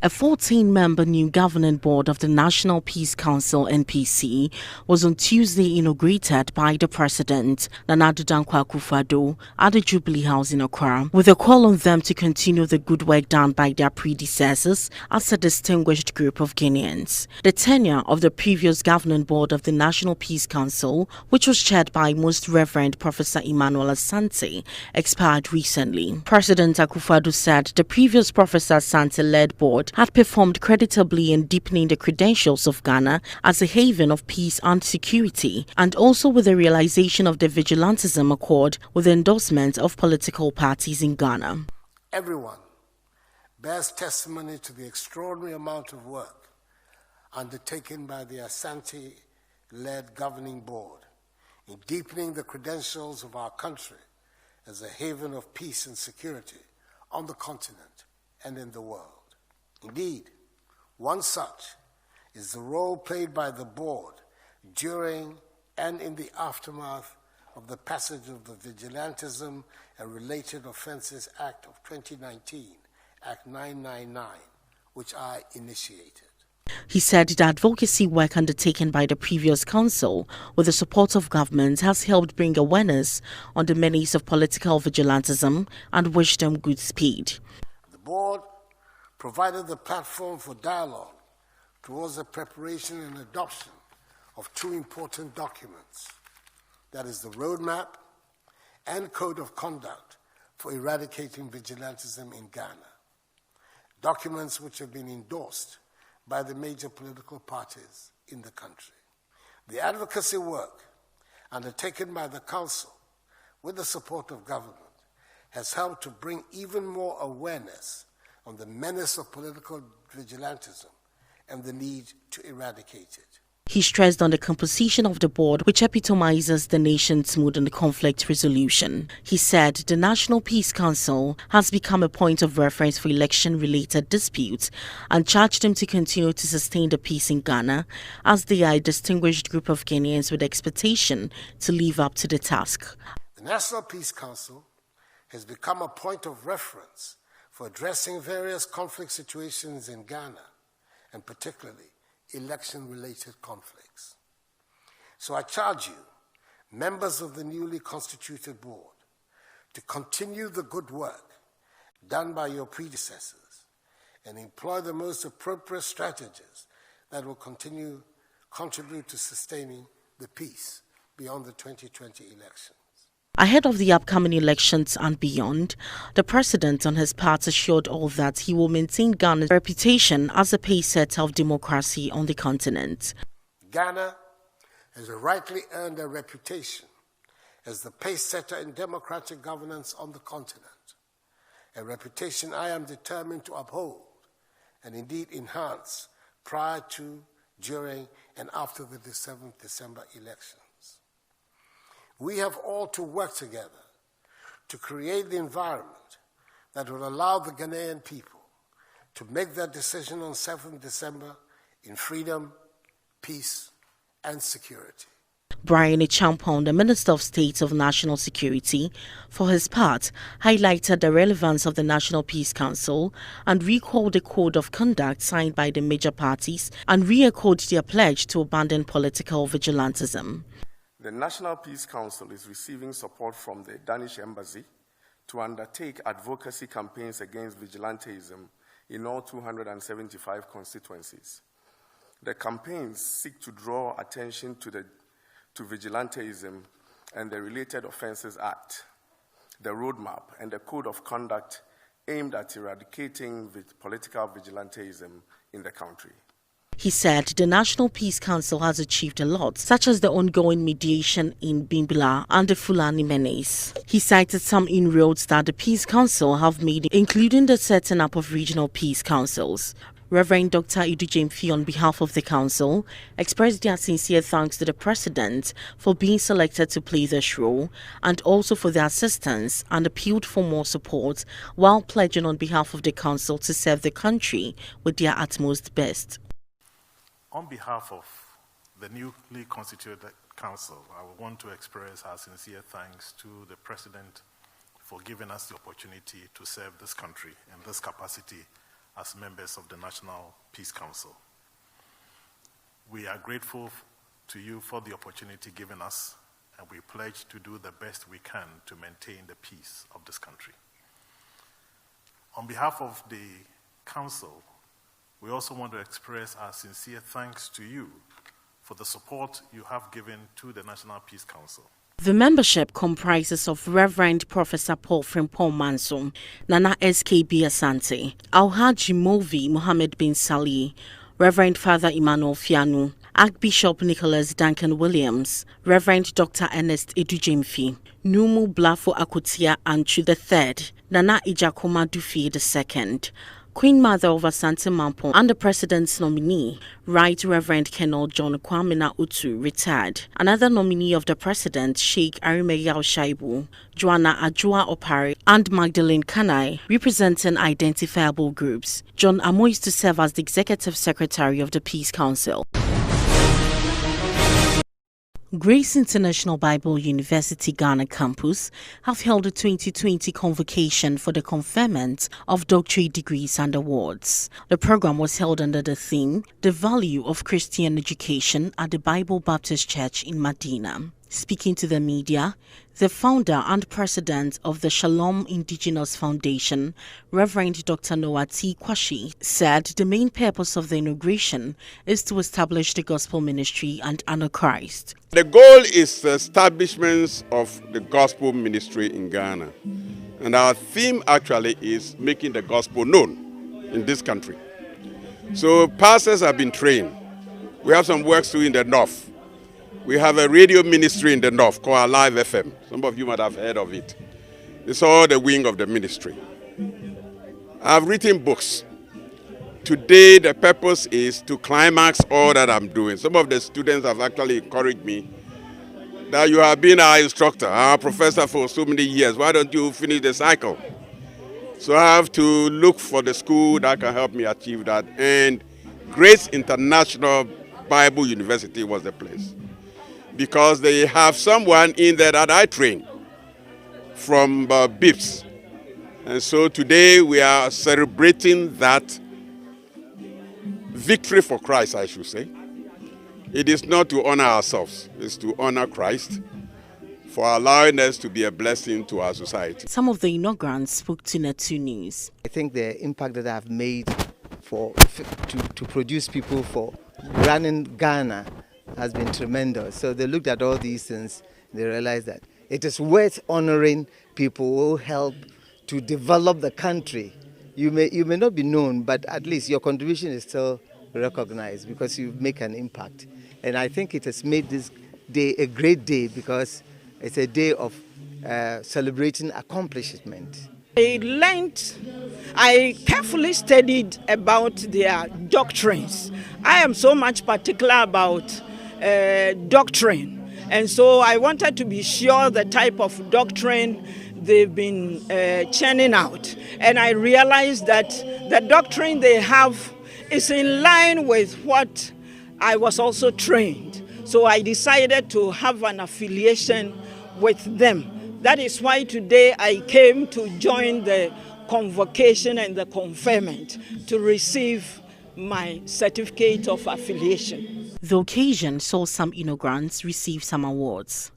A 14-member new governing board of the National Peace Council (NPC) was on Tuesday inaugurated by the President, Nana Addo Dankwa Akufo-Addo, at the Jubilee House in Accra, with a call on them to continue the good work done by their predecessors as a distinguished group of Guineans. The tenure of the previous governing board of the National Peace Council, which was chaired by Most Reverend Professor Emmanuel Asante, expired recently. President Akufo-Addo said the previous Professor Asante-led board had performed creditably in deepening the credentials of Ghana as a haven of peace and security, and also with the realization of the vigilantism accord with the endorsement of political parties in Ghana. Everyone bears testimony to the extraordinary amount of work undertaken by the Asante-led governing board in deepening the credentials of our country as a haven of peace and security on the continent and in the world. Indeed, one such is the role played by the board during and in the aftermath of the passage of the Vigilantism and Related Offences Act of 2019, Act 999, which I initiated. He said the advocacy work undertaken by the previous council with the support of government has helped bring awareness on the menace of political vigilantism and wished them good speed. The board provided the platform for dialogue towards the preparation and adoption of two important documents, that is the roadmap and code of conduct for eradicating vigilantism in Ghana, documents which have been endorsed by the major political parties in the country. The advocacy work undertaken by the Council with the support of government has helped to bring even more awareness on the menace of political vigilantism and the need to eradicate it. He stressed on the composition of the board, which epitomizes the nation's mood on conflict resolution. He said the National Peace Council has become a point of reference for election-related disputes and charged them to continue to sustain the peace in Ghana as they are a distinguished group of Guineans with expectation to live up to the task. The National Peace Council has become a point of reference for addressing various conflict situations in Ghana, and particularly election-related conflicts. So I charge you, members of the newly constituted board, to continue the good work done by your predecessors and employ the most appropriate strategies that will contribute to sustaining the peace beyond the 2020 elections. Ahead of the upcoming elections and beyond, the President on his part assured all that he will maintain Ghana's reputation as a pacesetter of democracy on the continent. Ghana has rightly earned a reputation as the pacesetter in democratic governance on the continent, a reputation I am determined to uphold and indeed enhance prior to, during, and after the 7th December elections. We have all to work together to create the environment that will allow the Ghanaian people to make their decision on 7th December in freedom, peace, and security. Brian Champon, the Minister of State of National Security, for his part, highlighted the relevance of the National Peace Council and recalled the code of conduct signed by the major parties and re-echoed their pledge to abandon political vigilantism. The National Peace Council is receiving support from the Danish Embassy to undertake advocacy campaigns against vigilantism in all 275 constituencies. The campaigns seek to draw attention to vigilantism and the Related Offences Act, the roadmap, and the code of conduct aimed at eradicating political vigilantism in the country. He said the National Peace Council has achieved a lot, such as the ongoing mediation in Bimbila and the Fulani menace. He cited some inroads that the Peace Council have made, including the setting up of regional peace councils. Reverend Dr. Idu Jemfi, on behalf of the Council, expressed their sincere thanks to the President for being selected to play this role and also for their assistance, and appealed for more support while pledging on behalf of the Council to serve the country with their utmost best. On behalf of the newly constituted Council, I want to express our sincere thanks to the President for giving us the opportunity to serve this country in this capacity as members of the National Peace Council. We are grateful to you for the opportunity given us, and we pledge to do the best we can to maintain the peace of this country. On behalf of the Council, we also want to express our sincere thanks to you for the support you have given to the National Peace Council. The membership comprises of Reverend Professor Paul Frimpong Manso, Nana SKB Asante, Alhaji Movi Mohammed bin Salih, Reverend Father Emmanuel Fianu, Archbishop Nicholas Duncan Williams, Reverend Dr. Ernest Edujemfi, Numu Blafo Akutia Anchu III, Nana Ijakoma Dufi II, Queen Mother of Asante Mampo and the President's nominee, Right Reverend Colonel John Kwamina Utu, retired. Another nominee of the President, Sheikh Arimeyao Shaibu, Joanna Ajua Opare, and Magdalene Kanai, representing identifiable groups. John Amo is to serve as the Executive Secretary of the Peace Council. Grace International Bible University Ghana campus have held a 2020 convocation for the conferment of doctorate degrees and awards. The program was held under the theme, The Value of Christian Education at the Bible Baptist Church in Medina. Speaking to the media, the founder and president of the Shalom Indigenous Foundation, Reverend Dr. Noah T. Kwashi, said the main purpose of the inauguration is to establish the gospel ministry and honor Christ. The goal is the establishment of the gospel ministry in Ghana. And our theme actually is making the gospel known in this country. So pastors have been trained. We have some work to do in the north. We have a radio ministry in the north called Alive FM. Some of you might have heard of it. It's all the wing of the ministry. I've written books. Today, the purpose is to climax all that I'm doing. Some of the students have actually encouraged me that you have been our instructor, our professor for so many years. Why don't you finish the cycle? So I have to look for the school that can help me achieve that. And Grace International Bible University was the place, because they have someone in there that I trained from BIPS. And so today we are celebrating that victory for Christ, I should say. It is not to honor ourselves, it's to honor Christ for allowing us to be a blessing to our society. Some of the inaugurants spoke to NET2 News. I think the impact that I've made to produce people for running Ghana has been tremendous. So they looked at all these things, they realized that it is worth honoring people who help to develop the country. You may not be known, but at least your contribution is still recognized because you make an impact. And I think it has made this day a great day because it's a day of celebrating accomplishment. I carefully studied about their doctrines. I am so much particular about doctrine, and so I wanted to be sure the type of doctrine they've been churning out, and I realized that the doctrine they have is in line with what I was also trained. So I decided to have an affiliation with them. That is why today I came to join the convocation and the conferment to receive my certificate of affiliation. The occasion saw some inaugurants receive some awards.